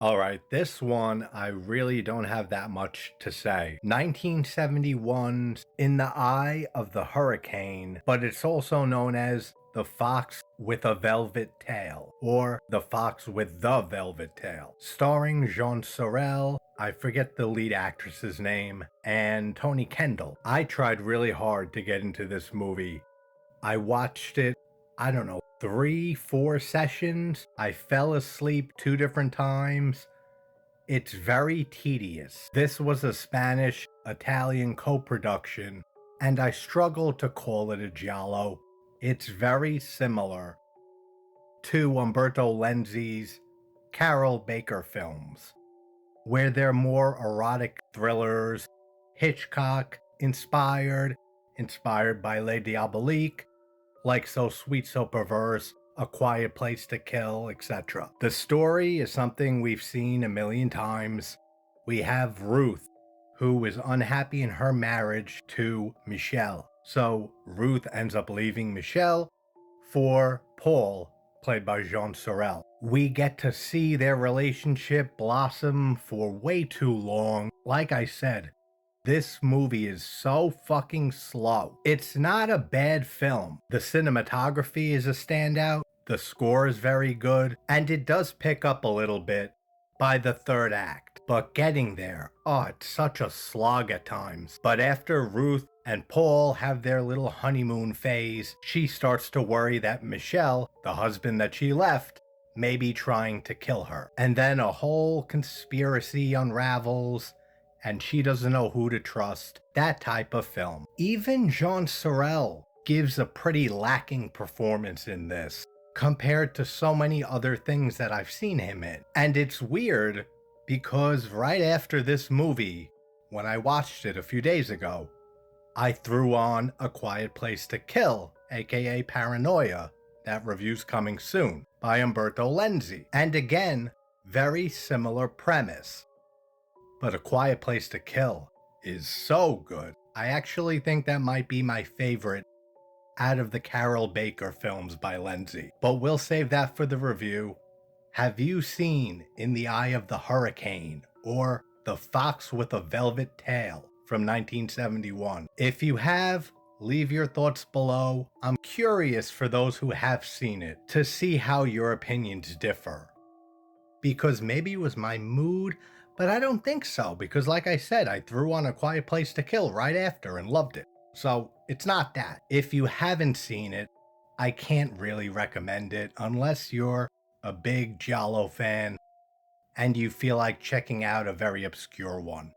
Alright, this one I really don't have that much to say. 1971's In the Eye of the Hurricane, but it's also known as The Fox with a Velvet Tail, or The Fox with the Velvet Tail, starring Jean Sorel, I forget the lead actress's name, and Tony Kendall. I tried really hard to get into this movie. I watched it, I don't know, 3, 4 sessions. I fell asleep 2 different times. It's very tedious. This was a Spanish-Italian co-production, and I struggle to call it a giallo. It's very similar to Umberto Lenzi's Carol Baker films, where they're more erotic thrillers, Hitchcock inspired by Les Diaboliques, like So Sweet, So Perverse, A Quiet Place to Kill, etc. The story is something we've seen a million times. We have Ruth, who is unhappy in her marriage to Michelle. So Ruth ends up leaving Michelle for Paul, played by Jean Sorel. We get to see their relationship blossom for way too long. Like I said, this movie is so fucking slow. It's not a bad film. The cinematography is a standout, the score is very good, and it does pick up a little bit by the third act. But getting there, oh, it's such a slog at times. But after Ruth and Paul have their little honeymoon phase, she starts to worry that Michelle, the husband that she left, may be trying to kill her. And then a whole conspiracy unravels, and she doesn't know who to trust. That type of film. Even Jean Sorel gives a pretty lacking performance in this, compared to so many other things that I've seen him in. And it's weird, because right after this movie, when I watched it a few days ago, I threw on A Quiet Place to Kill, aka Paranoia. That review's coming soon, by Umberto Lenzi. And again, very similar premise. But A Quiet Place to Kill is so good. I actually think that might be my favorite out of the Carol Baker films by Lenzi. But we'll save that for the review. Have you seen In the Eye of the Hurricane, or The Fox with a Velvet Tail from 1971? If you have, leave your thoughts below. I'm curious for those who have seen it to see how your opinions differ. Because maybe it was my mood, but I don't think so, because like I said, I threw on A Quiet Place to Kill right after and loved it. So it's not that. If you haven't seen it, I can't really recommend it unless you're a big Giallo fan and you feel like checking out a very obscure one.